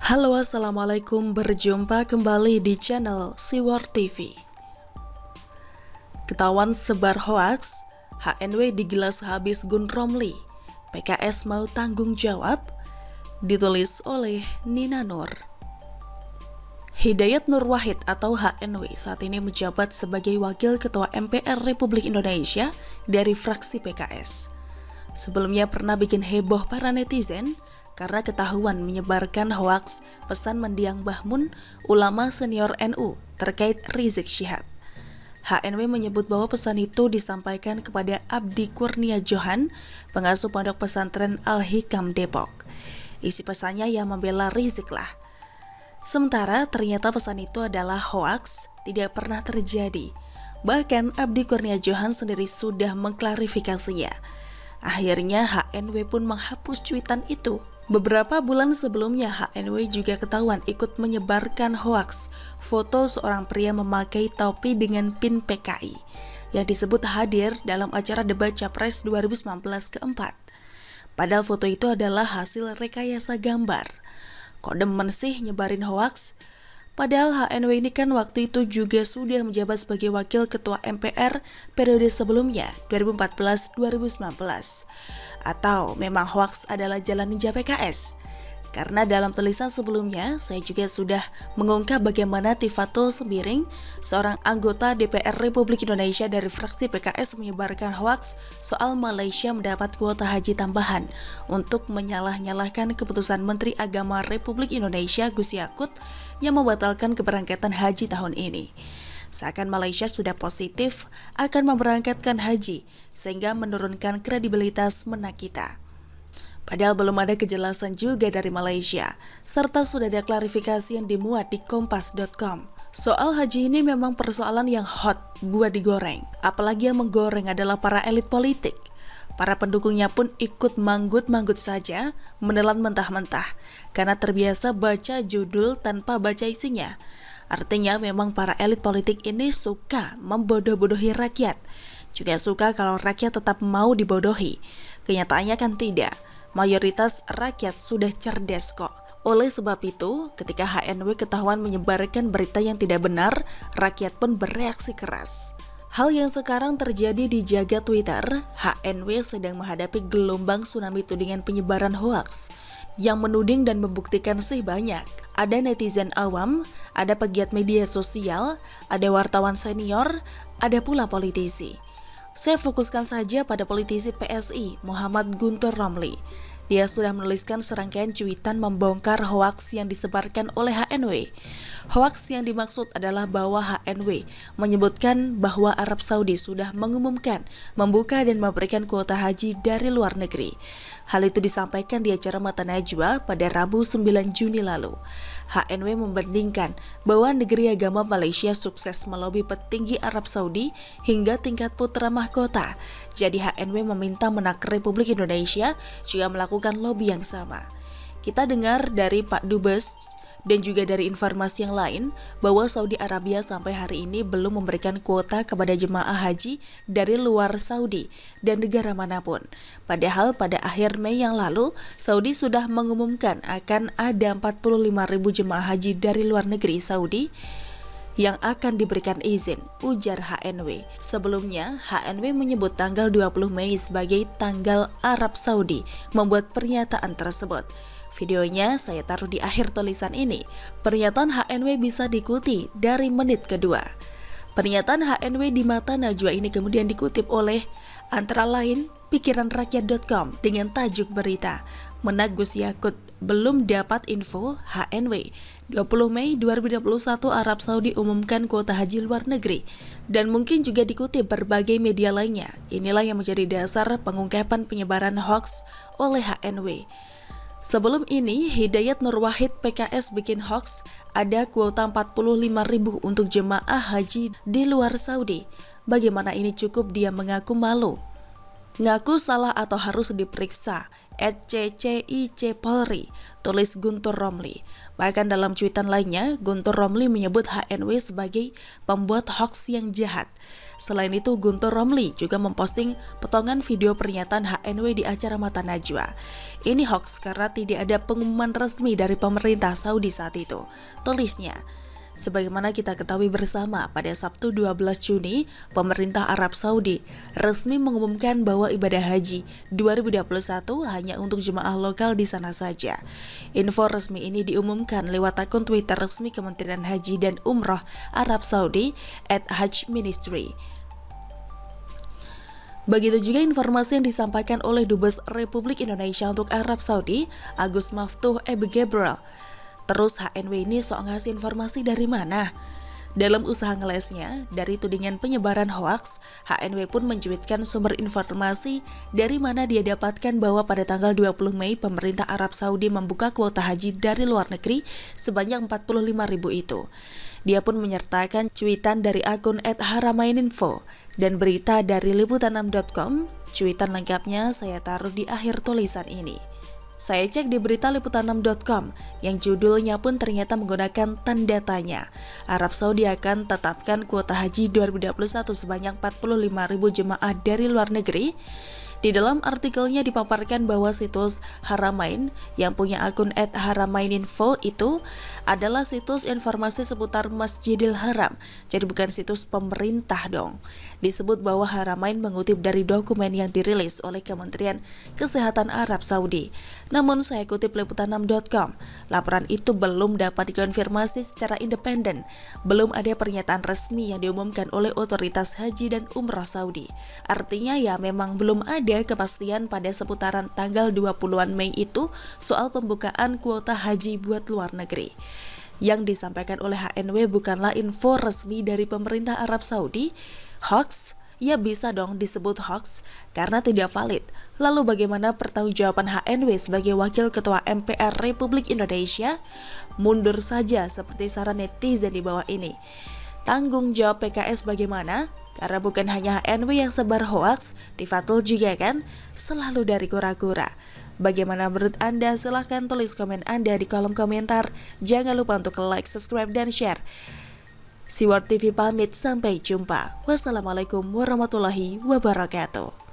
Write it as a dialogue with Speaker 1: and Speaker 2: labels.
Speaker 1: Halo, assalamualaikum, berjumpa kembali di channel Siwar TV. Ketahuan sebar hoaks, HNW digilas habis Gun Romli, PKS mau tanggung jawab, ditulis oleh Nina Nur. Hidayat Nur Wahid atau HNW saat ini menjabat sebagai Wakil Ketua MPR Republik Indonesia dari fraksi PKS. Sebelumnya pernah bikin heboh para netizen karena ketahuan menyebarkan hoaks pesan mendiang Bahmun, ulama senior NU terkait Rizik Syihab. HNW menyebut bahwa pesan itu disampaikan kepada Abdi Kurnia Johan, pengasuh pondok pesantren Al-Hikam Depok. Isi pesannya yang membela Rizik lah. Sementara ternyata pesan itu adalah hoaks, tidak pernah terjadi. Bahkan Abdi Kurnia Johan sendiri sudah mengklarifikasinya. Akhirnya HNW pun menghapus cuitan itu. Beberapa bulan sebelumnya HNW juga ketahuan ikut menyebarkan hoaks foto seorang pria memakai topi dengan pin PKI yang disebut hadir dalam acara debat Capres 2019 keempat. Padahal foto itu adalah hasil rekayasa gambar. Kok demen sih nyebarin hoaks? Padahal HNW ini kan waktu itu juga sudah menjabat sebagai Wakil Ketua MPR periode sebelumnya 2014-2019. Atau memang hoaks adalah jalan ninja PKS? Karena dalam tulisan sebelumnya saya juga sudah mengungkap bagaimana Tifatul Sembiring, seorang anggota DPR Republik Indonesia dari fraksi PKS menyebarkan hoaks soal Malaysia mendapat kuota haji tambahan untuk menyalah-nyalahkan keputusan Menteri Agama Republik Indonesia Gus Yakut yang membatalkan keberangkatan haji tahun ini. Seakan Malaysia sudah positif akan memberangkatkan haji sehingga menurunkan kredibilitas menak kita. Padahal belum ada kejelasan juga dari Malaysia, serta sudah ada klarifikasi yang dimuat di kompas.com. Soal haji ini memang persoalan yang hot buat digoreng, apalagi yang menggoreng adalah para elit politik. Para pendukungnya pun ikut manggut-manggut saja, menelan mentah-mentah, karena terbiasa baca judul tanpa baca isinya. Artinya memang para elit politik ini suka membodoh-bodohi rakyat, juga suka kalau rakyat tetap mau dibodohi. Kenyataannya kan tidak. Mayoritas rakyat sudah cerdas kok. Oleh sebab itu, ketika HNW ketahuan menyebarkan berita yang tidak benar, rakyat pun bereaksi keras. Hal yang sekarang terjadi di jagat Twitter, HNW sedang menghadapi gelombang tsunami tudingan penyebaran hoaks. Yang menuding dan membuktikan sih banyak. Ada netizen awam, ada pegiat media sosial, ada wartawan senior, ada pula politisi. Saya fokuskan saja pada politisi PSI, Muhammad Guntur Romli. Dia sudah menuliskan serangkaian cuitan membongkar hoaks yang disebarkan oleh HNW. Hoaks yang dimaksud adalah bahwa HNW menyebutkan bahwa Arab Saudi sudah mengumumkan membuka dan memberikan kuota haji dari luar negeri. Hal itu disampaikan di acara Mata Najwa pada Rabu 9 Juni lalu. HNW membandingkan bahwa negeri agama Malaysia sukses melobi petinggi Arab Saudi hingga tingkat putra mahkota. Jadi HNW meminta Menak Republik Indonesia juga melakukan lobby yang sama. Kita dengar dari Pak Dubes dan juga dari informasi yang lain bahwa Saudi Arabia sampai hari ini belum memberikan kuota kepada jemaah haji dari luar Saudi dan negara manapun. Padahal pada akhir Mei yang lalu, Saudi sudah mengumumkan akan ada 45.000 jemaah haji dari luar negeri Saudi yang akan diberikan izin, ujar HNW. Sebelumnya, HNW menyebut tanggal 20 Mei sebagai tanggal Arab Saudi membuat pernyataan tersebut. Videonya saya taruh di akhir tulisan ini. Pernyataan HNW bisa diikuti dari menit kedua. Pernyataan HNW di Mata Najwa ini kemudian dikutip oleh antara lain pikiranrakyat.com dengan tajuk berita Menak Gus Yakut belum dapat info HNW 20 Mei 2021 Arab Saudi umumkan kuota haji luar negeri, dan mungkin juga dikutip berbagai media lainnya. Inilah yang menjadi dasar pengungkapan penyebaran hoaks oleh HNW. Sebelum ini, Hidayat Nur Wahid PKS bikin hoaks ada kuota 45.000 untuk jemaah haji di luar Saudi. Bagaimana ini cukup dia mengaku malu? Ngaku salah atau harus diperiksa? @ccicpolri, tulis Guntur Romli. Bahkan dalam cuitan lainnya, Guntur Romli menyebut HNW sebagai pembuat hoaks yang jahat. Selain itu, Guntur Romli juga memposting potongan video pernyataan HNW di acara Mata Najwa. Ini hoaks karena tidak ada pengumuman resmi dari pemerintah Saudi saat itu, tulisnya. Sebagaimana kita ketahui bersama, pada Sabtu 12 Juni, pemerintah Arab Saudi resmi mengumumkan bahwa ibadah haji 2021 hanya untuk jemaah lokal di sana saja. Info resmi ini diumumkan lewat akun Twitter resmi Kementerian Haji dan Umroh Arab Saudi @hajministry. Begitu juga informasi yang disampaikan oleh Dubes Republik Indonesia untuk Arab Saudi, Agus Maftuh Ebe Gabriel. Terus HNW ini sok ngasih informasi dari mana? Dalam usaha ngelesnya, dari tudingan penyebaran hoaks, HNW pun mencuitkan sumber informasi dari mana dia dapatkan bahwa pada tanggal 20 Mei pemerintah Arab Saudi membuka kuota haji dari luar negeri sebanyak 45.000 itu. Dia pun menyertakan cuitan dari akun @haramaininfo dan berita dari liputan6.com. Cuitan lengkapnya saya taruh di akhir tulisan ini. Saya cek di berita liputan6.com yang judulnya pun ternyata menggunakan tanda tanya. Arab Saudi akan tetapkan kuota haji 2021 sebanyak 45.000 jemaah dari luar negeri. Di dalam artikelnya dipaparkan bahwa situs Haramain yang punya akun @haramaininfo itu adalah situs informasi seputar Masjidil Haram, jadi bukan situs pemerintah dong. Disebut bahwa Haramain mengutip dari dokumen yang dirilis oleh Kementerian Kesehatan Arab Saudi. Namun saya kutip liputan6.com, laporan itu belum dapat dikonfirmasi secara independen. Belum ada pernyataan resmi yang diumumkan oleh otoritas haji dan umrah Saudi. Artinya ya memang belum ada kepastian pada seputaran tanggal 20-an Mei itu soal pembukaan kuota haji buat luar negeri. Yang disampaikan oleh HNW bukanlah info resmi dari pemerintah Arab Saudi. Hoax? Ya bisa dong disebut hoax karena tidak valid. Lalu bagaimana pertanggungjawaban HNW sebagai Wakil Ketua MPR Republik Indonesia? Mundur saja seperti saran netizen di bawah ini. Tanggung jawab PKS bagaimana? Karena bukan hanya HNW yang sebar hoaks, Tifatul juga kan selalu dari kura-kura. Bagaimana menurut Anda? Silahkan tulis komen Anda di kolom komentar. Jangan lupa untuk like, subscribe, dan share. Siwar TV pamit, sampai jumpa. Wassalamualaikum warahmatullahi wabarakatuh.